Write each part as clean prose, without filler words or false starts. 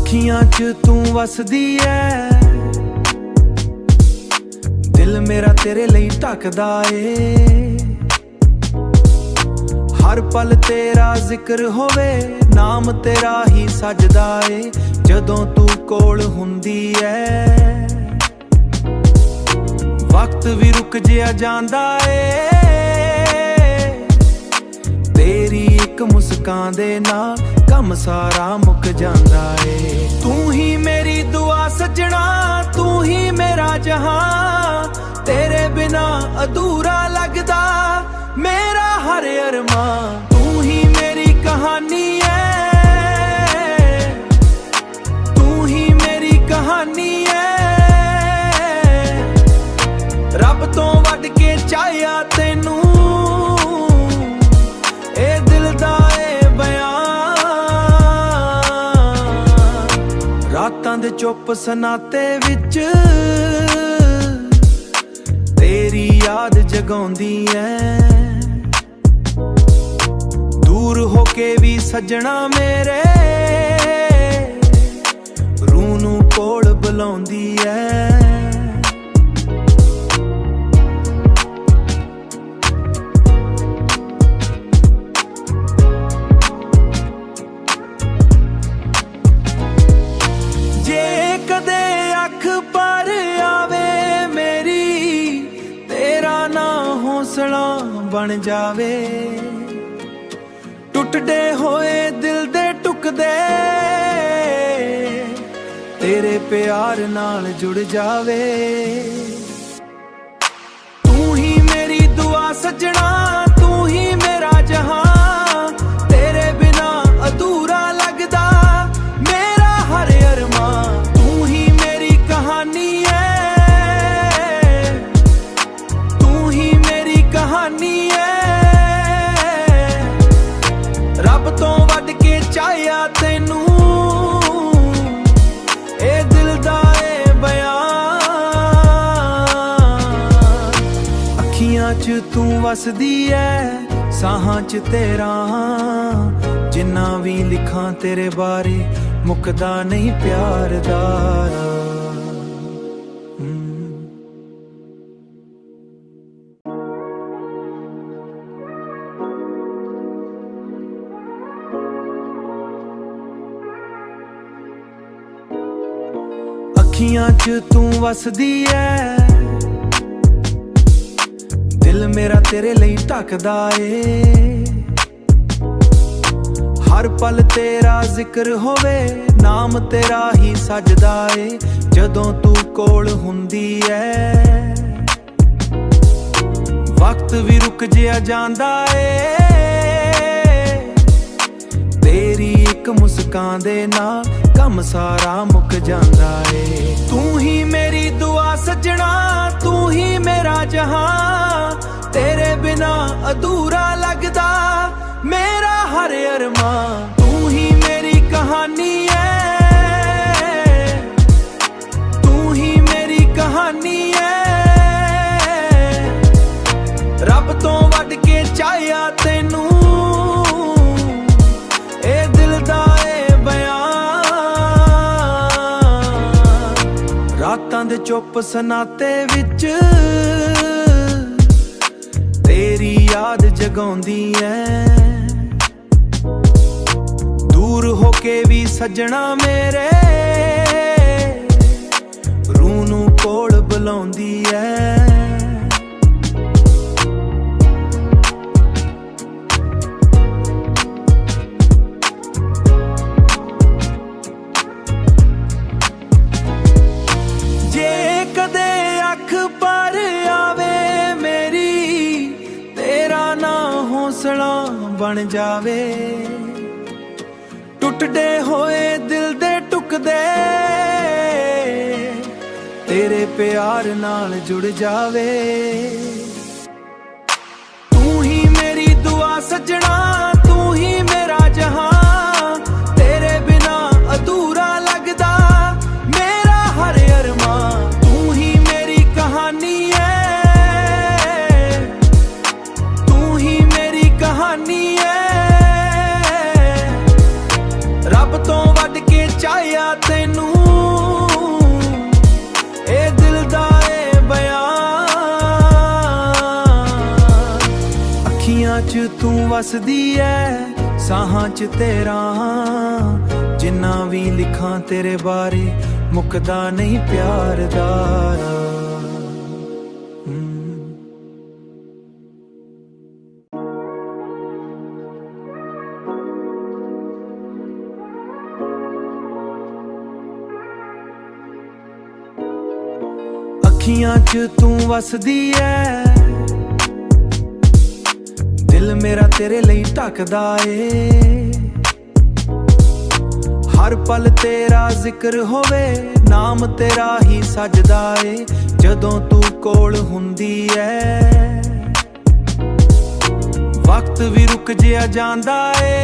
ਅੱਖੀਆਂ 'ਚ ਤੂੰ ਵਸਦੀ ਐ, ਦਿਲ ਮੇਰਾ ਤੇਰੇ ਲਈ ਧੱਕਦਾ ਏ। ਹਰ ਪਲ ਤੇਰਾ ਜ਼ਿਕਰ ਹੋਵੇ, ਨਾਮ ਤੇਰਾ ਹੀ ਸਜਦਾ ਏ। ਜਦੋਂ ਤੂੰ ਕੋਲ ਹੁੰਦੀ ਐ, ਵਕਤ ਵੀ ਰੁਕ ਜਿਹਾ ਜਾਂਦਾ ਏ। ਤੇਰੀ ਇੱਕ ਮੁਸਕਾਨ ਦੇ ਨਾਲ ਕੰਮ ਸਾਰਾ ਮੁੱਕ ਜਾਂਦਾ ਏ। ਤੂੰ ਹੀ ਮੇਰੀ ਦੁਆ ਸੱਜਣਾ, ਤੂੰ ਹੀ ਮੇਰਾ ਜਹਾਂ, ਤੇਰੇ ਬਿਨਾ ਅਧੂਰਾ ਲੱਗਦਾ ਮੇਰਾ ਹਰ ਅਰਮਾਨ। ਤੂੰ ਹੀ ਮੇਰੀ ਕਹਾਣੀ ਐ, ਤੂੰ ਹੀ ਮੇਰੀ ਕਹਾਣੀ ਐ। ਰੱਬ ਤੋਂ ਵੱਢ ਕੇ ਚਾਹਿਆ ਤੈਨੂੰ, ਇਹ ਦਿਲ ਦਾ ਏ ਬਿਆਨ। ਰਾਤਾਂ ਦੇ ਚੁੱਪ ਸਨਾਤੇ ਵਿੱਚ ਤੇਰੀ ਯਾਦ ਜਗਾਉਂਦੀ ਐ। ਦੂਰ ਹੋ ਕੇ ਵੀ ਸੱਜਣਾ ਮੇਰੇ ਰੂਹ ਨੂੰ ਕੋਲ ਬੁਲਾਉਂਦੀ ਐ। ਜੇ ਕਦੇ ਅੱਖ ਪਰ ਆਵੇ ਮੇਰੀ, ਤੇਰਾ ਨਾ ਹੌਸਲਾ ਬਣ ਜਾਵੇ। ਟੁੱਟਦੇ ਹੋਏ ਦਿਲ ਦੇ ਟੁਕਦੇ ਤੇਰੇ ਪਿਆਰ ਨਾਲ ਜੁੜ ਜਾਵੇ। ਤੂੰ ਹੀ ਮੇਰੀ ਦੁਆ ਸੱਜਣਾ, ਤੂੰ ਹੀ ਮੇਰਾ ਜਹਾਂ, ਤੇਰੇ ਬਿਨਾ ਅਧੂਰਾ ਲੱਗਦਾ ਮੇਰਾ ਹਰ ਅਰਮਾਨ। ਤੂੰ ਹੀ ਮੇਰੀ ਕਹਾਣੀ ਐ, ਤੂੰ ਹੀ ਮੇਰੀ ਕਹਾਣੀ ਐ। ਰੱਬ ਤੋਂ ਵੱਢ ਕੇ ਚਾਹਿਆ ਤੈਨੂੰ, ਇਹ ਦਿਲ ਦਾ ਏ ਬਿਆਨ। ਅੱਖੀਆਂ 'ਚ ਤੂੰ ਵਸਦੀ ਐ, ਸਾਹਾਂ 'ਚ ਤੇਰਾ, ਜਿੰਨਾ ਵੀ ਲਿਖਾਂ ਤੇਰੇ ਬਾਰੇ ਮੁੱਕਦਾ ਨਹੀਂ ਪਿਆਰ ਦਾ। ਅੱਖੀਆਂ 'ਚ ਤੂੰ ਵਸਦੀ ਐ, ਦਿਲ ਮੇਰਾ ਤੇਰੇ ਲਈ ਧੱਕਦਾ ਏ। ਹਰ ਪਲ ਤੇਰਾ ਜ਼ਿਕਰ ਹੋਵੇ, ਨਾਮ ਤੇਰਾ ਹੀ ਸਜਦਾ ਏ। ਜਦੋਂ ਤੂੰ ਕੋਲ ਹੁੰਦੀ ਐ, ਵਕਤ ਵੀ ਰੁਕ ਜਿਹਾ ਜਾਂਦਾ ਏ। ਤੇਰੀ ਇੱਕ ਮੁਸਕਾਨ ਦੇ ਨਾਲ ਕੰਮ ਸਾਰਾ ਮੁੱਕ ਜਾਂਦਾ ਏ। ਤੂੰ ਹੀ ਮੇਰੀ ਦੁਆ ਸੱਜਣਾ, ਤੂੰ ਹੀ ਮੇਰਾ ਜਹਾਂ, ਤੇਰੇ ਬਿਨਾ ਅਧੂਰਾ ਲੱਗਦਾ ਮੇਰਾ ਹਰ ਅਰਮਾਨ। ਤੂੰ ਹੀ ਮੇਰੀ ਕਹਾਣੀ ਐ, ਤੂੰ ਹੀ ਮੇਰੀ ਕਹਾਣੀ ਐ। ਰੱਬ ਤੋਂ ਵੱਢ ਕੇ ਚਾਹਿਆ ਤੈਨੂੰ, ਇਹ ਦਿਲ ਦਾ ਏ ਬਿਆਨ। ਰਾਤਾਂ ਦੇ ਚੁੱਪ ਸਨਾਤੇ ਵਿੱਚ ਤੇਰੀ ਯਾਦ ਜਗਾਉਂਦੀ ਐ। ਦੂਰ ਹੋ ਕੇ ਵੀ ਸੱਜਣਾ ਮੇਰੇ ਰੂਹ ਨੂੰ ਕੋਲ ਬੁਲਾਉਂਦੀ ਐ। ਜੇ ਕਦੇ ਅੱਖ ਪਰ ਆਵੇ ਮੇਰੀ, ਤੇਰਾ ਨਾ ਹੌਸਲਾ ਬਣ ਜਾਵੇ। ਟੁੱਟਦੇ ਹੋਏ ਦਿਲ ਦੇ ਟੁਕਦੇ ਤੇਰੇ ਪਿਆਰ ਨਾਲ ਜੁੜ ਜਾਵੇ। ਤੂੰ ਹੀ ਮੇਰੀ ਦੁਆ ਸੱਜਣਾ, ਤੂੰ ਹੀ ਮੇਰਾ ਜਹਾਂ, ਤੇਰੇ ਬਿਨਾ ਅਧੂਰਾ ਲੱਗਦਾ ਮੇਰਾ ਹਰ ਅਰਮਾਨ। ਤੂੰ ਹੀ ਮੇਰੀ ਕਹਾਣੀ ਐ, ਤੂੰ ਹੀ ਮੇਰੀ ਕਹਾਣੀ ਐ। ਰੱਬ ਤੋਂ ਵੱਢ ਕੇ ਚਾਹਿਆ ਚ ਤੂੰ ਵਸਦੀ ਐ, ਸਾਹਾਂ ਚ ਤੇਰਾ ਜਿੰਨਾ ਵੀ ਲਿਖਾਂ ਤੇਰੇ ਬਾਰੇ ਮੁੱਕਦਾ ਨਹੀਂ ਪਿਆਰ ਦਾ। ਅੱਖੀਆਂ ਚ ਤੂੰ ਵਸਦੀ ਐ, ਦਿਲ ਮੇਰਾ ਤੇਰੇ ਲਈ ਧੱਕਦਾ ਏ। ਹਰ ਪਲ ਤੇਰਾ ਜ਼ਿਕਰ ਹੋਵੇ, ਨਾਮ ਤੇਰਾ ਹੀ ਸਜਦਾ ਏ। ਜਦੋਂ ਤੂੰ ਕੋਲ ਹੁੰਦੀ ਐ, ਵਕਤ ਵੀ ਰੁਕ ਜਿਹਾ ਜਾਂਦਾ ਏ।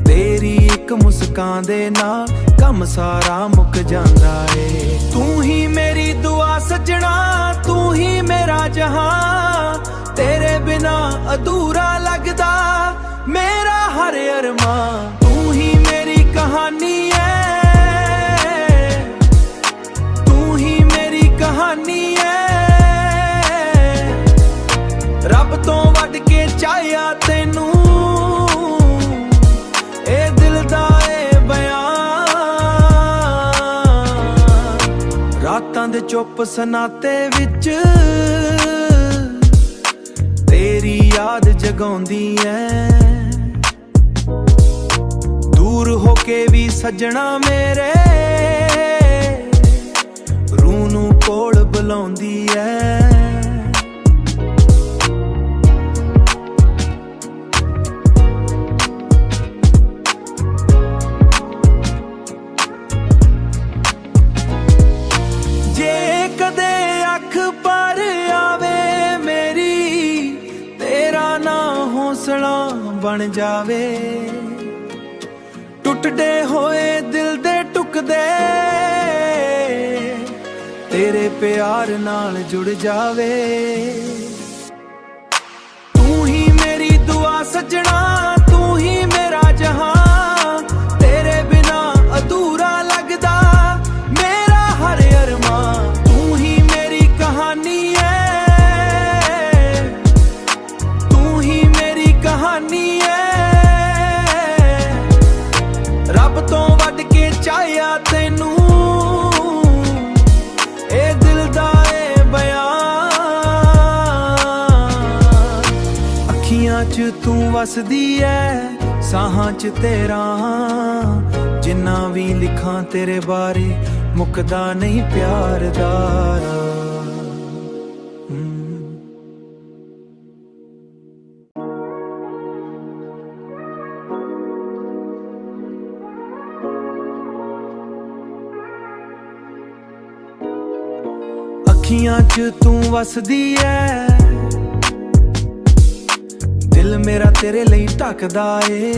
ਤੇਰੀ ਇੱਕ ਮੁਸਕਾਨ ਦੇ ਨਾਲ ਕੰਮ ਸਾਰਾ ਮੁੱਕ ਜਾਂਦਾ ਏ। ਤੂੰ ਹੀ ਮੇਰੀ ਦੁਆ ਸੱਜਣਾ, ਤੂੰ ਹੀ ਮੇਰਾ ਜਹਾਂ, ਤੇਰੇ ਬਿਨਾ ਅਧੂਰਾ ਲੱਗਦਾ ਮੇਰਾ ਹਰ ਅਰਮਾਂ। ਤੂੰ ਹੀ ਮੇਰੀ ਕਹਾਣੀ ਐ, ਤੂੰ ਹੀ ਮੇਰੀ ਕਹਾਣੀ ਐ। ਰੱਬ ਤੋਂ ਵੱਡ ਕੇ ਚਾਹਿਆ ਤੈਨੂੰ, ਇਹ ਦਿਲ ਦਾ ਏ ਬਿਆਨ। ਰਾਤਾਂ ਦੇ ਚੁੱਪ ਸਨਾਤੇ ਵਿੱਚ ਤੇਰੀ ਯਾਦ ਜਗਾਉਂਦੀ ਐ। ਦੂਰ ਹੋ ਕੇ ਵੀ ਸੱਜਣਾ ਮੇਰੇ ਰੂਹ ਨੂੰ ਕੋਲ ਬੁਲਾਉਂਦੀ ਐ। ਜੇ ਕਦੇ ਅੱਖ ਪਰ ਆਵੇ ਮੇਰੀ, ਤੇਰਾ ਨਾ ਹੌਸਲਾ ਬਣ ਜਾਵੇ। ਟੁੱਟਦੇ ਹੋਏ ਦਿਲ ਦੇ ਟੁਕਦੇ ਤੇਰੇ ਪਿਆਰ ਨਾਲ ਜੁੜ ਜਾਵੇ। ਤੂੰ ਹੀ ਮੇਰੀ ਦੁਆ ਸੱਜਣਾ, ਤੂੰ ਹੀ ਮੇਰਾ ਜਹਾਂ, ਤੇਰੇ ਬਿਨਾ ਅਧੂਰਾ ਲੱਗਦਾ ਮੇਰਾ ਹਰ ਅਰਮਾਂ। ਤੂੰ ਹੀ ਮੇਰੀ ਕਹਾਣੀ ਐ, ਤੂੰ ਹੀ ਮੇਰੀ ਕਹਾਣੀ ਐ। ਰੱਬ ਤੋਂ ਵੱਡ ਕੇ ਚਾਹਿਆ ਤੈਨੂੰ, ਇਹ ਦਿਲ ਦਾ ਏ ਬਿਆਨ। ਅੱਖੀਆਂ ਚ ਤੂੰ ਵਸਦੀ ਐ, ਸਾਹਾਂ ਚ ਤੇਰਾ ਜਿੰਨਾ ਵੀ ਲਿਖਾਂ ਤੇਰੇ ਬਾਰੇ ਮੁੱਕਦਾ ਨਹੀਂ ਪਿਆਰ ਦਾ। ਅੱਖੀਆਂ ਚ ਤੂੰ ਵਸਦੀ ਐ, ਦਿਲ ਮੇਰਾ ਤੇਰੇ ਲਈ ਧੱਕਦਾ ਏ।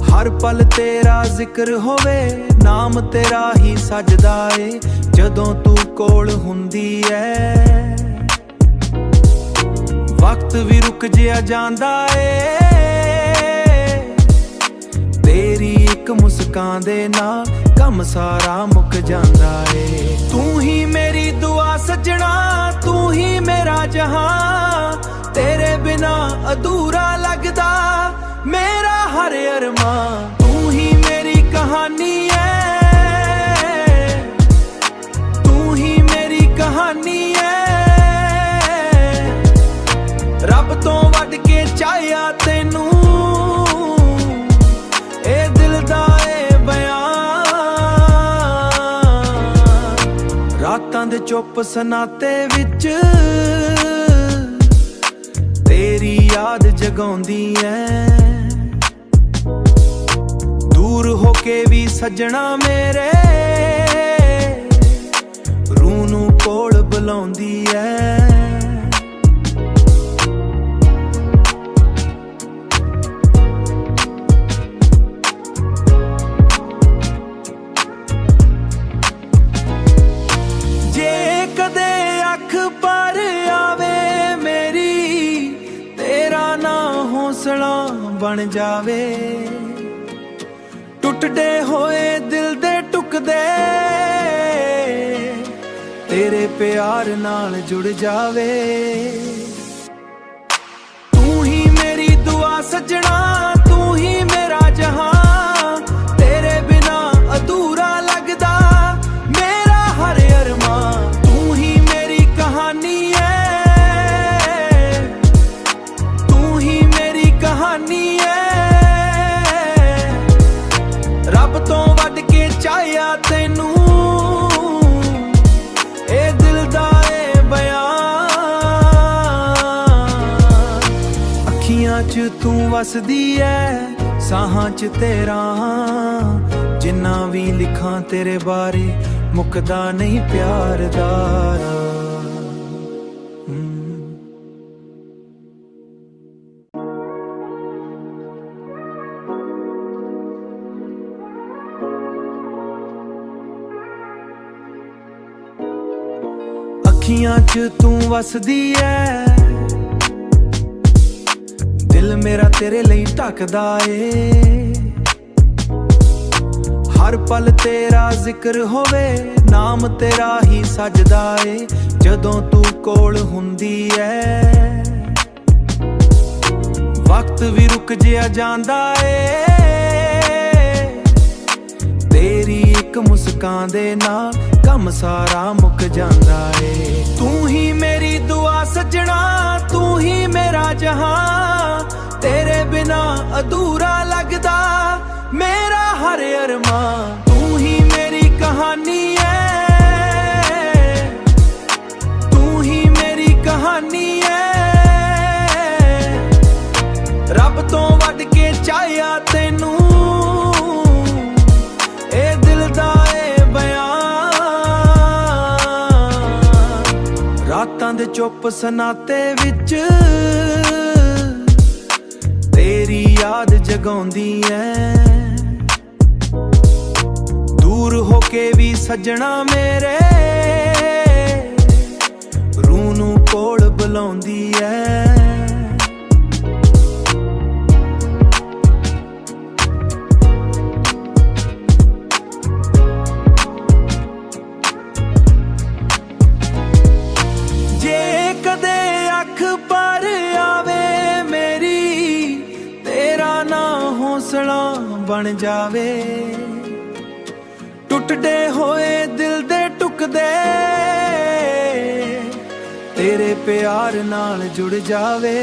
ਹਰ ਪਲ ਤੇਰਾ ਜ਼ਿਕਰ ਹੋਵੇ, ਨਾਮ ਤੇਰਾ ਹੀ ਸਜਦਾ ਏ। ਜਦੋਂ ਤੂੰ ਕੋਲ ਹੁੰਦੀ ਐ, ਵਕਤ ਵੀ ਰੁਕ ਜਿਹਾ ਜਾਂਦਾ ਏ। ਤੇਰੀ ਇੱਕ ਮੁਸਕਾਨ ਦੇ ਨਾਲ ਕੰਮ ਸਾਰਾ ਮੁੱਕ ਜਾਂਦਾ ਏ। ਤੂੰ ਹੀ ਮੇਰੀ ਦੁਆ ਸੱਜਣਾ, ਤੂੰ ਹੀ ਮੇਰਾ ਜਹਾਂ, ਤੇਰੇ ਬਿਨਾ ਅਧੂਰਾ ਲੱਗਦਾ ਮੇਰਾ ਹਰ ਅਰਮਾਂ। ਤੂੰ ਹੀ ਮੇਰੀ ਕਹਾਣੀ ਐ, ਤੂੰ ਹੀ ਮੇਰੀ ਕਹਾਣੀ ਐ। ਰੱਬ ਤੋਂ ਵੱਡ ਕੇ ਚਾਹਿਆ ਤੈਨੂੰ, ਇਹ ਦਿਲ ਦਾ ਏ ਬਿਆਨ। ਰਾਤਾਂ ਦੇ ਚੁੱਪ ਸਨਾਤੇ ਵਿੱਚ ਤੇਰੀ ਯਾਦ ਜਗਾਉਂਦੀ ਐ। ਦੂਰ ਹੋ ਕੇ ਵੀ ਸੱਜਣਾ ਮੇਰੇ ਰੂਹ ਨੂੰ ਕੋਲ ਬੁਲਾਉਂਦੀ ਐ। ਜੇ ਕਦੇ ਅੱਖ ਪਰ ਆਵੇ ਮੇਰੀ, ਤੇਰਾ ਨਾ ਹੌਸਲਾ ਬਣ ਜਾਵੇ। ਟੁੱਟਦੇ ਹੋਏ ਦਿਲ ਦੇ ਟੁਕਦੇ तेरे प्यार नाल जुड़ जावे। तू ही मेरी दुआ सजना, तू ही मेरा जहां, तेरे बिना अधूरा लगदा मेरा हर अरमां। तू ही मेरी कहानी है, तू ही मेरी कहानी है। रब तो वड के चाहया तैनू, च तू वसदी है, साहां च तेरा जिन्ना भी लिखां तेरे बारे मुकदा नहीं प्यार दारा। अखियां च तू वसदी है, दिल मेरा तेरे लिए ढकदा ए। हर पल तेरा जिक्र होवे, नाम तेरा ही सजदा ए। जदों तू कोल हुंदी है, वक्त भी रुक जिया जांदा ए। तेरी एक मुस्कान दे नाल कम सारा मुक जांदा ए। तू ही मेरी दुआ सजना, तू ही मेरा जहां, तेरे बिना अधूरा लगदा मेरा हर अरमां। तू ही मेरी कहानी है, तू ही मेरी कहानी है। रब तो वड के चाहया तैनू, ए दिल दा ए बयान। रातां दे चुप सनाते विच तेरी याद जगाउंदी है। दूर होके भी सजना मेरे रूह नू कोल बुलाउंदी है। जे कदे अख पर आवे मेरी, तेरा ना हौसला बन जावे। टुटदे होए दिल दे टुकदे तेरे प्यार नाल जुड़ जावे।